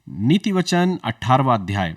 नीति वचन 18वां अध्याय।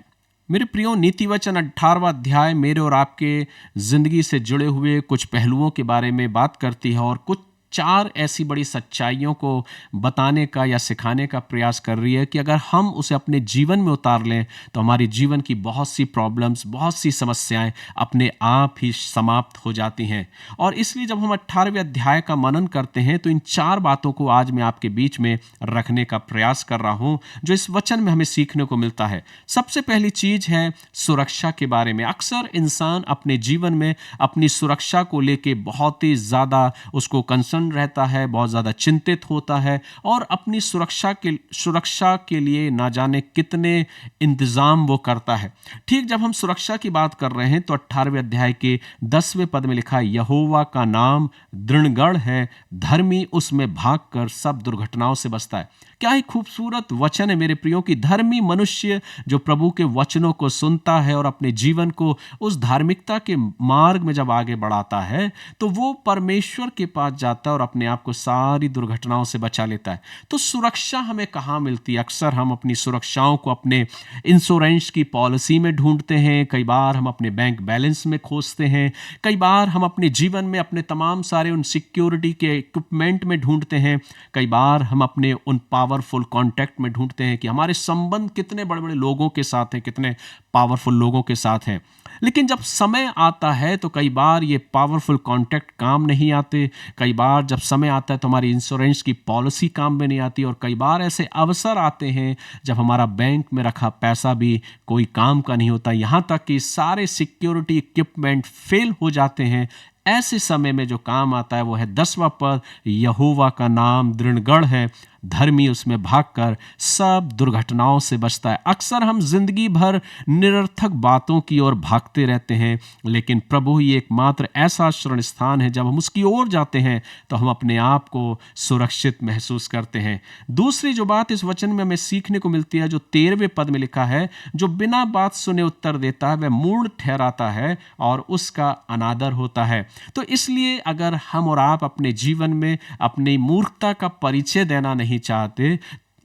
मेरे प्रियो, नीति वचन 18वां अध्याय मेरे और आपके जिंदगी से जुड़े हुए कुछ पहलुओं के बारे में बात करती है और कुछ चार ऐसी बड़ी सच्चाइयों को बताने का या सिखाने का प्रयास कर रही है कि अगर हम उसे अपने जीवन में उतार लें तो हमारे जीवन की बहुत सी प्रॉब्लम्स, बहुत सी समस्याएं अपने आप ही समाप्त हो जाती हैं। और इसलिए जब हम 18वें अध्याय का मनन करते हैं तो इन चार बातों को आज मैं आपके बीच में रखने का प्रयास कर रहा हूं जो इस वचन में हमें सीखने को मिलता है। सबसे पहली चीज है सुरक्षा के बारे में। अक्सर इंसान अपने जीवन में अपनी सुरक्षा को लेके बहुत ही ज्यादा उसको कंसर्न रहता है, बहुत ज्यादा चिंतित होता है और अपनी सुरक्षा के लिए ना जाने कितने इंतजाम वो करता है। ठीक जब हम सुरक्षा की बात कर रहे हैं तो 18वें अध्याय के 10वें पद में लिखा है, यहोवा का नाम दृढ़गढ़ है, धर्मी उसमें भागकर सब दुर्घटनाओं से बचता है। क्या ही खूबसूरत वचन है मेरे प्रियो की धर्मी मनुष्य जो प्रभु के वचनों को सुनता है और अपने जीवन को उस धार्मिकता के मार्ग में जब आगे बढ़ाता है तो वो परमेश्वर के पास जाता है और अपने आप को सारी दुर्घटनाओं से बचा लेता है। तो सुरक्षा हमें कहाँ मिलती है? अक्सर हम अपनी सुरक्षाओं को अपने इंश्योरेंस की पॉलिसी में ढूंढते हैं, कई बार हम अपने बैंक बैलेंस में खोजते हैं, कई बार हम अपने जीवन में अपने तमाम सारे उन सिक्योरिटी के इक्विपमेंट में ढूंढते हैं, कई बार हम अपने उन पावरफुल कॉन्टैक्ट में ढूंढते हैं कि हमारे संबंध कितने बड़े बड़े लोगों के साथ हैं, कितने पावरफुल लोगों के साथ हैं। लेकिन जब समय आता है तो कई बार ये पावरफुल कॉन्टैक्ट काम नहीं आते, कई बार जब समय आता है तो हमारी इंश्योरेंस की पॉलिसी काम में नहीं आती और कई बार ऐसे अवसर आते हैं जब हमारा बैंक में रखा पैसा भी कोई काम का नहीं होता, यहाँ तक कि सारे सिक्योरिटी इक्विपमेंट फेल हो जाते हैं। ऐसे समय में जो काम आता है वो है 10वां पद, यहोवा का नाम दृढ़गढ़ है, धर्मी उसमें भागकर सब दुर्घटनाओं से बचता है। अक्सर हम जिंदगी भर निरर्थक बातों की ओर भागते रहते हैं, लेकिन प्रभु ही एकमात्र ऐसा शरण स्थान है जब हम उसकी ओर जाते हैं तो हम अपने आप को सुरक्षित महसूस करते हैं। दूसरी जो बात इस वचन में हमें सीखने को मिलती है जो 13वें पद में लिखा है, जो बिना बात सुने उत्तर देता है वह मूढ़ ठहराता है और उसका अनादर होता है। तो इसलिए अगर हम और आप अपने जीवन में अपनी मूर्खता का परिचय देना नहीं चाहते,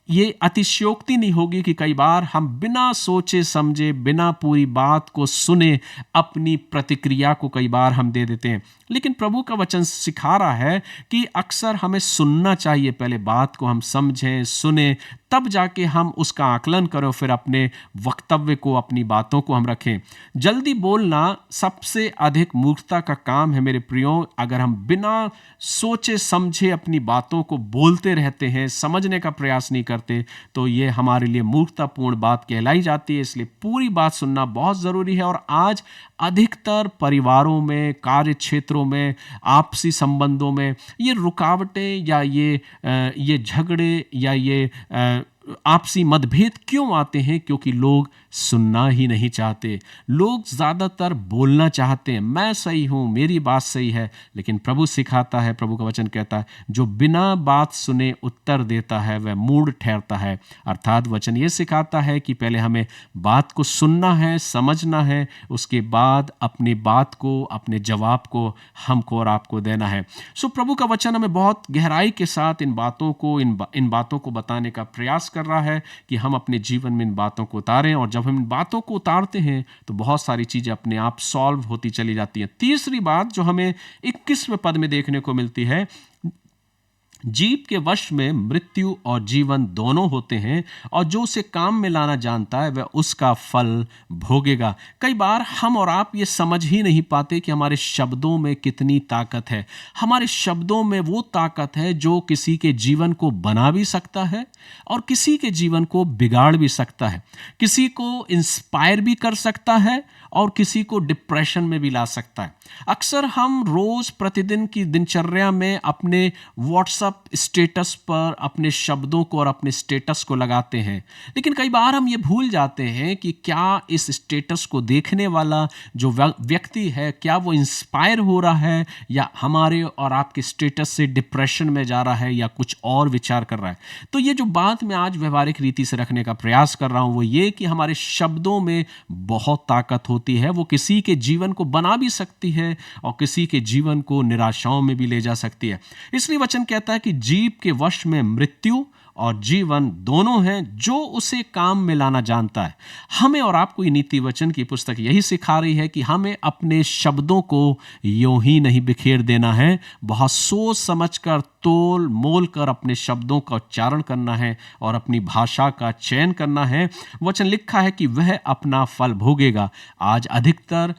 ये अतिशयोक्ति नहीं होगी कि कई बार हम बिना सोचे समझे, बिना पूरी बात को सुने अपनी प्रतिक्रिया को कई बार हम दे देते हैं। लेकिन प्रभु का वचन सिखा रहा है कि अक्सर हमें सुनना चाहिए, पहले बात को हम समझें, सुने, तब जाके हम उसका आकलन करें, फिर अपने वक्तव्य को, अपनी बातों को हम रखें। जल्दी बोलना सबसे अधिक मूर्खता का काम है मेरे प्रियो। अगर हम बिना सोचे समझे अपनी बातों को बोलते रहते हैं, समझने का प्रयास नहीं करते, तो ये हमारे लिए मूर्खतापूर्ण बात कहलाई जाती है। इसलिए पूरी बात सुनना बहुत ज़रूरी है। और आज अधिकतर परिवारों में, कार्य क्षेत्रों में, आपसी संबंधों में ये रुकावटें या ये झगड़े या ये आपसी मतभेद क्यों आते हैं? क्योंकि लोग सुनना ही नहीं चाहते। लोग ज़्यादातर बोलना चाहते हैं, मैं सही हूँ, मेरी बात सही है। लेकिन प्रभु सिखाता है, प्रभु का वचन कहता है, जो बिना बात सुने उत्तर देता है वह मूढ़ ठहरता है। अर्थात वचन ये सिखाता है कि पहले हमें बात को सुनना है, समझना है, उसके बाद अपनी बात को, अपने जवाब को हमको और आपको देना है। सो प्रभु का वचन हमें बहुत गहराई के साथ इन बातों को बताने का प्रयास कर रहा है कि हम अपने जीवन में इन बातों को उतारें। और जब हम इन बातों को उतारते हैं तो बहुत सारी चीजें अपने आप सॉल्व होती चली जाती हैं। तीसरी बात जो हमें 21वें पद में देखने को मिलती है, जीव के वश में मृत्यु और जीवन दोनों होते हैं और जो उसे काम में लाना जानता है वह उसका फल भोगेगा। कई बार हम और आप ये समझ ही नहीं पाते कि हमारे शब्दों में कितनी ताकत है। हमारे शब्दों में वो ताकत है जो किसी के जीवन को बना भी सकता है और किसी के जीवन को बिगाड़ भी सकता है, किसी को इंस्पायर भी कर सकता है और किसी को डिप्रेशन में भी ला सकता है। अक्सर हम रोज प्रतिदिन की दिनचर्या में अपने व्हाट्सएप स्टेटस पर अपने शब्दों को और अपने स्टेटस को लगाते हैं, लेकिन कई बार हम ये भूल जाते हैं कि क्या इस स्टेटस को देखने वाला जो व्यक्ति है, क्या वो इंस्पायर हो रहा है या हमारे और आपके स्टेटस से डिप्रेशन में जा रहा है या कुछ और विचार कर रहा है। तो ये जो बात मैं आज व्यवहारिक रीति से रखने का प्रयास कर रहा हूं वो ये कि हमारे शब्दों में बहुत ताकत होती है। वो किसी के जीवन को बना भी सकती है और किसी के जीवन को निराशाओं में भी ले जा सकती है। इसलिए वचन कहता है कि जीव के वश में मृत्यु और जीवन दोनों हैं जो उसे काम में लाना जानता है। हमें और आपको ये नीति वचन की पुस्तक यही सिखा रही है कि हमें अपने शब्दों को यूं ही नहीं बिखेर देना है, बहुत सोच समझकर तोल मोल कर अपने शब्दों का उच्चारण करना है और अपनी भाषा का चयन करना है। वचन लिखा है कि वह अपना फल भोगेगा। आज अधिकतर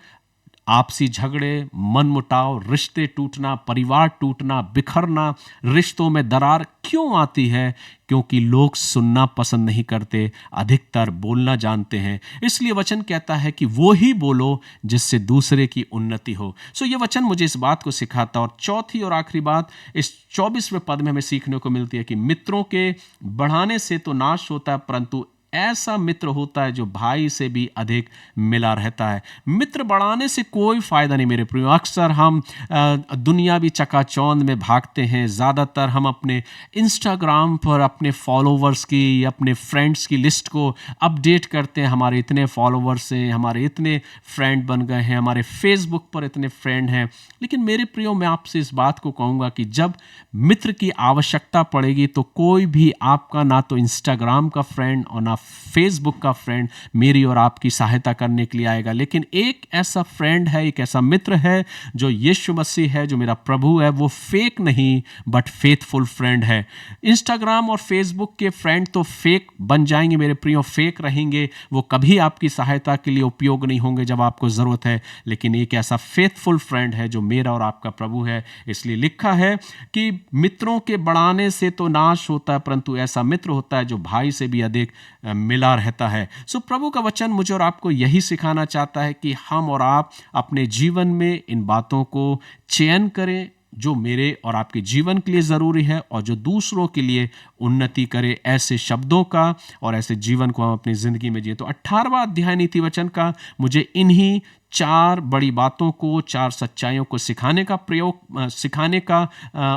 आपसी झगड़े, मनमुटाव, रिश्ते टूटना, परिवार टूटना, बिखरना, रिश्तों में दरार क्यों आती है? क्योंकि लोग सुनना पसंद नहीं करते, अधिकतर बोलना जानते हैं। इसलिए वचन कहता है कि वो ही बोलो जिससे दूसरे की उन्नति हो। सो ये वचन मुझे इस बात को सिखाता। और चौथी और आखिरी बात इस 24वें पद में हमें सीखने को मिलती है कि मित्रों के बढ़ाने से तो नाश होता है, परंतु ऐसा मित्र होता है जो भाई से भी अधिक मिला रहता है। मित्र बढ़ाने से कोई फायदा नहीं मेरे प्रियो। अक्सर हम दुनियावी चकाचौंध में भागते हैं। ज़्यादातर हम अपने इंस्टाग्राम पर अपने फॉलोवर्स की, अपने फ्रेंड्स की लिस्ट को अपडेट करते हैं। हमारे इतने फॉलोवर्स हैं, हमारे इतने फ्रेंड बन गए हैं, हमारे फेसबुक पर इतने फ्रेंड हैं। लेकिन मेरे प्रियो, मैं आपसे इस बात को कहूँगा कि जब मित्र की आवश्यकता पड़ेगी तो कोई भी आपका ना तो इंस्टाग्राम का फ्रेंड और ना फेसबुक का फ्रेंड मेरी और आपकी सहायता करने के लिए आएगा। लेकिन एक ऐसा फ्रेंड है, एक ऐसा मित्र है जो यीशु मसीह है, जो मेरा प्रभु है। वो फेक नहीं बट फेथफुल फ्रेंड है। इंस्टाग्राम और फेसबुक के फ्रेंड तो फेक बन जाएंगे मेरे प्रियो, फेक रहेंगे। वो कभी आपकी सहायता के लिए उपयोग नहीं होंगे जब आपको ज़रूरत है। लेकिन एक ऐसा फेथफुल फ्रेंड है जो मेरा और आपका प्रभु है। इसलिए लिखा है कि मित्रों के बढ़ाने से तो नाश होता है, परंतु ऐसा मित्र होता है जो भाई से भी अधिक मिला रहता है। सो प्रभु का वचन मुझे और आपको यही सिखाना चाहता है कि हम और आप अपने जीवन में इन बातों को चयन करें जो मेरे और आपके जीवन के लिए ज़रूरी है और जो दूसरों के लिए उन्नति करे। ऐसे शब्दों का और ऐसे जीवन को हम अपनी ज़िंदगी में जिए। तो 18वां अध्याय नीति वचन का मुझे इन्हीं 4 बड़ी बातों को, 4 सच्चाइयों को सिखाने का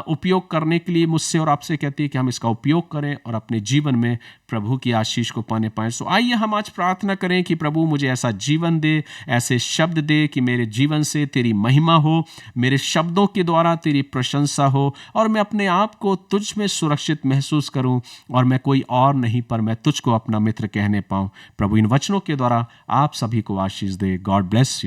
उपयोग करने के लिए मुझसे और आपसे कहती है कि हम इसका उपयोग करें और अपने जीवन में प्रभु की आशीष को पाने पाएं। सो आइए हम आज प्रार्थना करें कि प्रभु मुझे ऐसा जीवन दे, ऐसे शब्द दे कि मेरे जीवन से तेरी महिमा हो, मेरे शब्दों के द्वारा तेरी प्रशंसा हो और मैं अपने आप को तुझ में सुरक्षित महसूस करूं और मैं कोई और नहीं पर मैं तुझको अपना मित्र कहने पाऊं। प्रभु इन वचनों के द्वारा आप सभी को आशीष दे। God bless